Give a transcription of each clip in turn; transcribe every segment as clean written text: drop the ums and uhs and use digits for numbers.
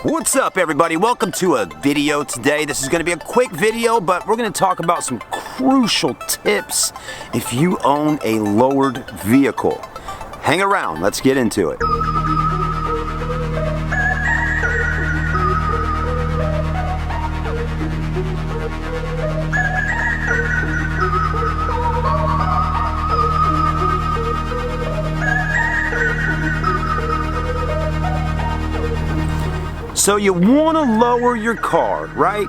What's up, everybody? Welcome to a video today. This is going to be a quick video, but we're going to talk about some crucial tips if you own a lowered vehicle. Hang around, let's get into it. So you want to lower your car, right?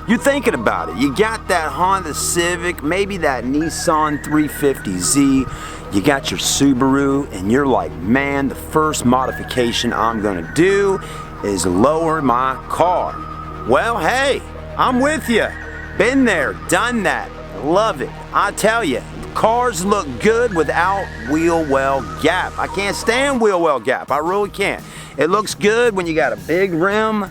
You're thinking about it. You got that Honda Civic, maybe that Nissan 350Z, you got your Subaru, and you're like, man, the first modification I'm gonna do is lower my car. Well, hey, I'm with you. Been there, done that, love it. I tell you, cars look good without wheel well gap. I can't stand wheel well gap, I really can't. It looks good when you got a big rim,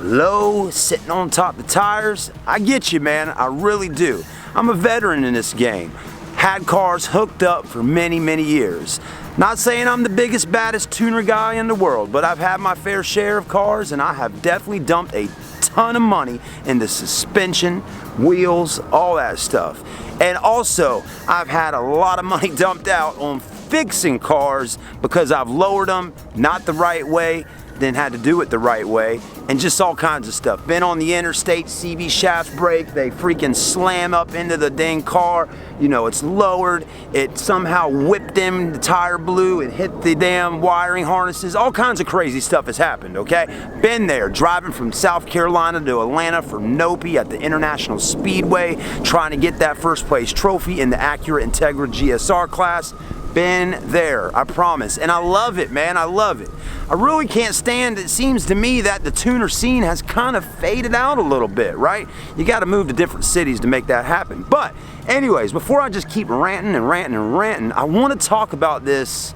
low, sitting on top of the tires. I get you, man, I really do. I'm a veteran in this game. Had cars hooked up for many, many years. Not saying I'm the biggest, baddest tuner guy in the world, but I've had my fair share of cars, and I have definitely dumped a ton of money into suspension, wheels, all that stuff. And also, I've had a lot of money dumped out on fixing cars because I've lowered them not the right way, then had to do it the right way, and just all kinds of stuff. Been on the interstate, CV shaft brake, they freaking slam up into the dang car, you know, it's lowered, it somehow whipped them, the tire blew, it hit the damn wiring harnesses, all kinds of crazy stuff has happened, okay? Been there, driving from South Carolina to Atlanta for Nopi at the International Speedway, trying to get that first place trophy in the Acura Integra GSR class. Been there, I promise, and I love it, man, I love it. I really can't stand, it seems to me that the tuner scene has kind of faded out a little bit, right? You gotta move to different cities to make that happen. But anyways, before I just keep ranting and ranting and ranting, I wanna talk about this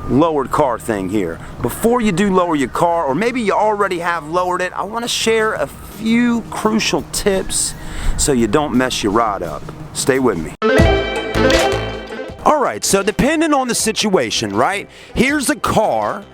lowered car thing here. Before you do lower your car, or maybe you already have lowered it, I wanna share a few crucial tips so you don't mess your ride up. Stay with me. Alright, so depending on the situation, right? Here's a car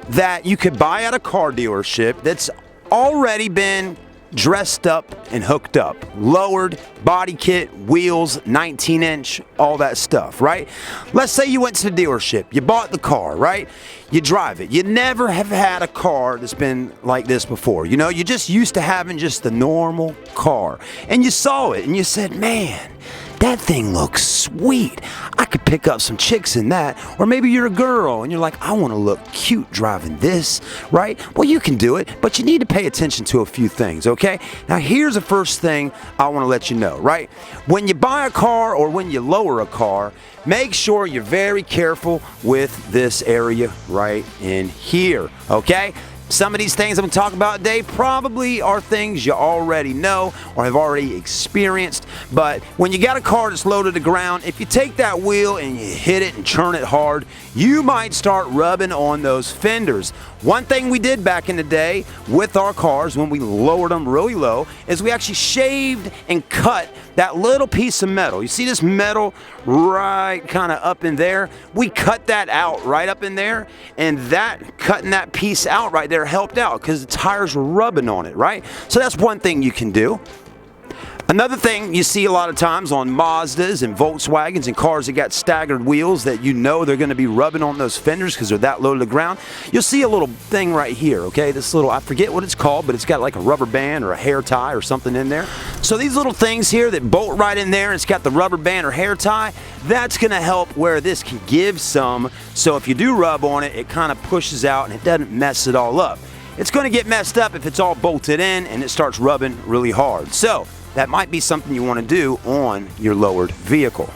that you could buy at a car dealership that's already been dressed up and hooked up. Lowered, body kit, wheels, 19-inch, all that stuff, right? Let's say you went to the dealership, you bought the car, right? You drive it. You never have had a car that's been like this before. You know, you're just used to having just the normal car. And you saw it and you said, man, that thing looks sweet. I could pick up some chicks in that. Or maybe you're a girl and you're like, I want to look cute driving this, right? Well, you can do it, but you need to pay attention to a few things, okay? Now, here's the first thing I want to let you know, right? When you buy a car or when you lower a car, make sure you're very careful with this area right in here, okay? Some of these things I'm going to talk about today probably are things you already know or have already experienced, but when you got a car that's low to the ground, if you take that wheel and you hit it and churn it hard, you might start rubbing on those fenders. One thing we did back in the day with our cars when we lowered them really low is we actually shaved and cut that little piece of metal. You see this metal right kind of up in there? We cut that out right up in there, and that cutting that piece out right there helped out because the tires were rubbing on it, right? So that's one thing you can do. Another thing you see a lot of times on Mazdas and Volkswagens and cars that got staggered wheels that you know they're going to be rubbing on those fenders because they're that low to the ground. You'll see a little thing right here, okay? This little, I forget what it's called, but it's got like a rubber band or a hair tie or something in there. So these little things here that bolt right in there, and it's got the rubber band or hair tie, that's going to help where this can give some. So if you do rub on it, it kind of pushes out and it doesn't mess it all up. It's going to get messed up if it's all bolted in and it starts rubbing really hard. So that might be something you want to do on your lowered vehicle.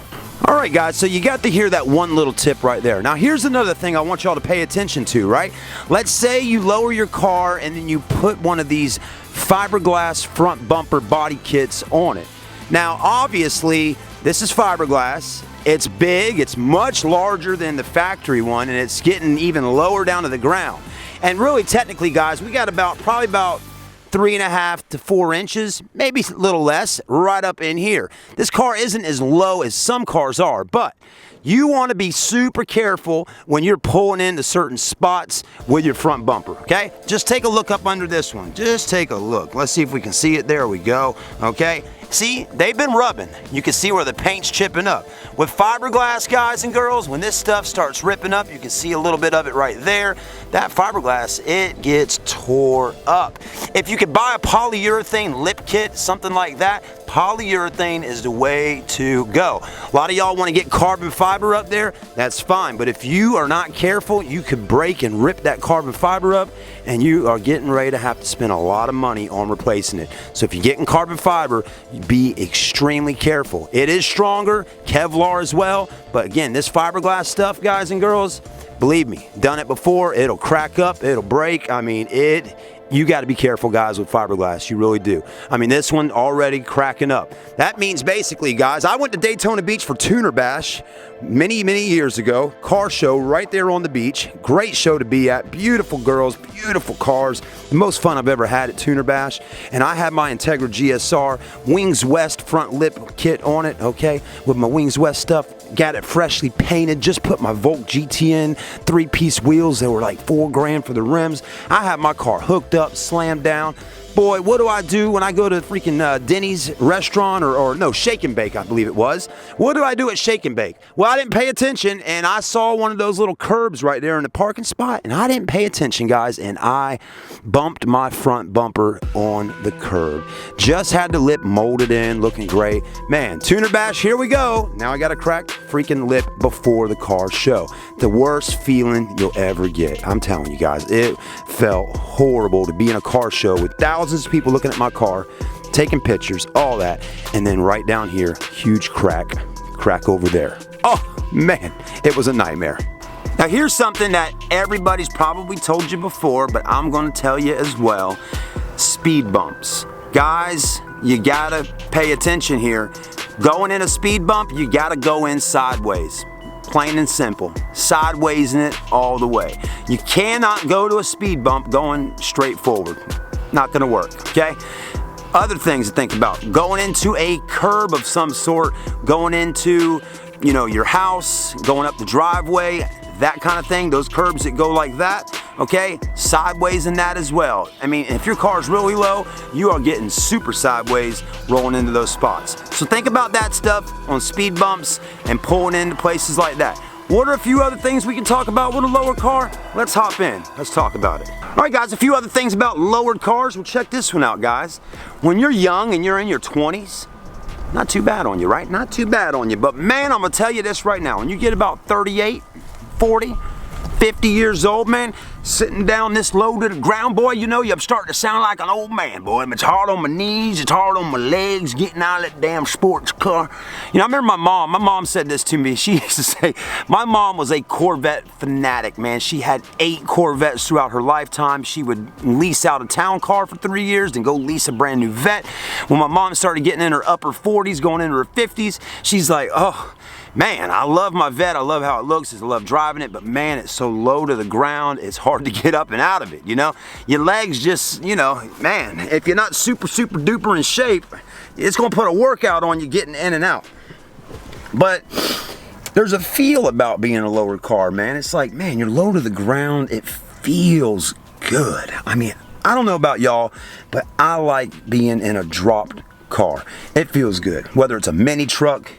Alright guys, so you got to hear that one little tip right there. Now here's another thing I want y'all to pay attention to, right? Let's say you lower your car and then you put one of these fiberglass front bumper body kits on it. Now obviously this is fiberglass, it's big, it's much larger than the factory one, and it's getting even lower down to the ground. And really technically guys, we got probably about 3.5 to 4 inches, maybe a little less, right up in here. This car isn't as low as some cars are, but you want to be super careful when you're pulling into certain spots with your front bumper, okay? Just take a look up under this one. Just take a look. Let's see if we can see it. There we go, okay? See, they've been rubbing. You can see where the paint's chipping up. With fiberglass, guys and girls, when this stuff starts ripping up, you can see a little bit of it right there. That fiberglass, it gets tore up. If you could buy a polyurethane lip kit, something like that, polyurethane is the way to go. A lot of y'all want to get carbon fiber up there, that's fine. But if you are not careful, you could break and rip that carbon fiber up, and you are getting ready to have to spend a lot of money on replacing it. So if you're getting carbon fiber, be extremely careful. It is stronger, Kevlar as well, but again, this fiberglass stuff, guys and girls, believe me, done it before, it'll crack up, it'll break. I mean, you got to be careful, guys, with fiberglass. You really do. I mean, this one already cracking up. That means basically, guys, I went to Daytona Beach for Tuner Bash many, many years ago. Car show right there on the beach. Great show to be at. Beautiful girls, beautiful cars. The most fun I've ever had at Tuner Bash. And I had my Integra GSR Wings West front lip kit on it, okay, with my Wings West stuff. Got it freshly painted. Just put my Volt GTN 3-piece wheels. They were like $4 grand for the rims. I had my car hooked up, slammed down. Boy, what do I do when I go to freaking Denny's restaurant or no, Shake and Bake, I believe it was. What do I do at Shake and Bake? Well, I didn't pay attention, and I saw one of those little curbs right there in the parking spot, and I didn't pay attention, guys, and I bumped my front bumper on the curb. Just had the lip molded in, looking great. Man, Tuner Bash, here we go. Now I got a cracked freaking lip before the car show. The worst feeling you'll ever get. I'm telling you guys, it felt horrible to be in a car show with thousands of people looking at my car, taking pictures, all that, and then right down here, huge crack over there. Oh man, it was a nightmare. Now here's something that everybody's probably told you before, but I'm going to tell you as well. Speed bumps. Guys, you gotta pay attention here. Going in a speed bump, you gotta go in sideways. Plain and simple. Sideways in it all the way. You cannot go to a speed bump going straight forward. Not gonna work, okay? Other things to think about. Going into a curb of some sort, going into, you know, your house, going up the driveway, that kind of thing, those curbs that go like that, okay? Sideways in that as well. I mean, if your car's really low, you are getting super sideways rolling into those spots. So think about that stuff on speed bumps and pulling into places like that. What are a few other things we can talk about with a lower car? Let's hop in. Let's talk about it. All right, guys, a few other things about lowered cars. Well, check this one out, guys. When you're young and you're in your 20s, not too bad on you, right? Not too bad on you. But man, I'm gonna tell you this right now. When you get about 38, 40, 50 years old, man, sitting down this low to the ground, boy, you know, you're starting to sound like an old man, boy. It's hard on my knees, it's hard on my legs, getting out of that damn sports car. You know, I remember my mom said this to me. She used to say, my mom was a Corvette fanatic, man. She had 8 Corvettes throughout her lifetime. She would lease out a town car for 3 years, then go lease a brand new Vet. When my mom started getting in her upper 40s, going into her 50s, she's like, oh, man, I love my Vet. I love how it looks. I love driving it, but man, it's so low to the ground. It's hard to get up and out of it, you know? Your legs just, you know, man, if you're not super duper in shape, it's gonna put a workout on you getting in and out. But there's a feel about being a lower car, man. It's like, man, you're low to the ground. It feels good. I mean, I don't know about y'all, but I like being in a dropped car. It feels good. Whether it's a mini truck,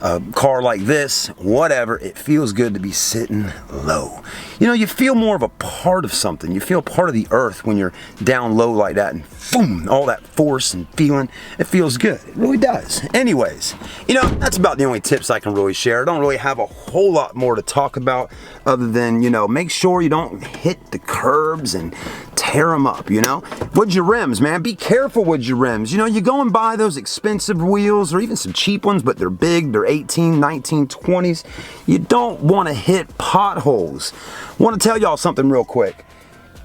a car like this, whatever, it feels good to be sitting low. You know, you feel more of a part of something. You feel part of the earth when you're down low like that, and boom, all that force and feeling, it feels good. It really does. Anyways, you know, that's about the only tips I can really share. I don't really have a whole lot more to talk about other than, you know, make sure you don't hit the curbs and tear them up, you know? With your rims, man, be careful with your rims. You know, you go and buy those expensive wheels or even some cheap ones, but they're big, they're 18, 19, 20s. You don't want to hit potholes. I want to tell y'all something real quick.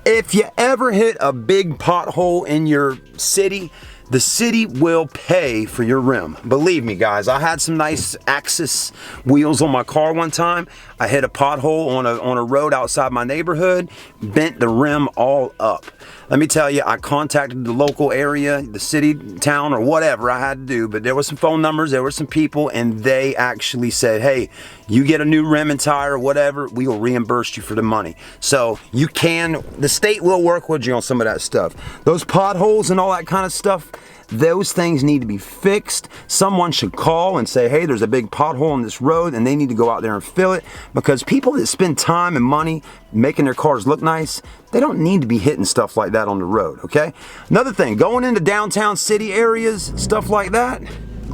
If you ever hit a big pothole in your city, the city will pay for your rim. Believe me, guys, I had some nice Axis wheels on my car one time. I hit a pothole on a road outside my neighborhood, bent the rim all up. Let me tell you, I contacted the local area, the city, town, or whatever I had to do, but there were some phone numbers, there were some people, and they actually said, hey, you get a new rim and tire or whatever, we will reimburse you for the money. So you can, the state will work with you on some of that stuff. Those potholes and all that kind of stuff, those things need to be fixed. Someone should call and say, hey, there's a big pothole in this road, and they need to go out there and fill it, because people that spend time and money making their cars look nice, they don't need to be hitting stuff like that on the road, okay? Another thing, going into downtown city areas, stuff like that,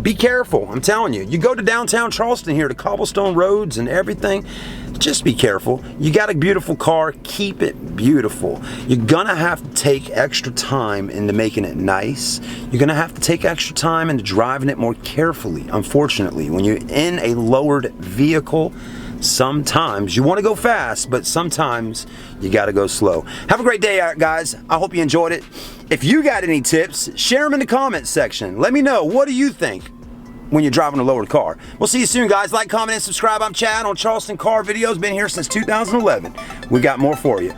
be careful. I'm telling you, you go to downtown Charleston here, to cobblestone roads and everything, just be careful. You got a beautiful car, keep it beautiful. You're gonna have to take extra time into making it nice. You're gonna have to take extra time into driving it more carefully. Unfortunately, when you're in a lowered vehicle, sometimes you want to go fast, but sometimes you got to go slow. Have a great day, guys. I hope you enjoyed it. If you got any tips, share them in the comments section. Let me know, what do you think when you're driving a lowered car? We'll see you soon, guys. Like, comment, and subscribe. I'm Chad on Charleston Car Videos. Been here since 2011. We got more for you.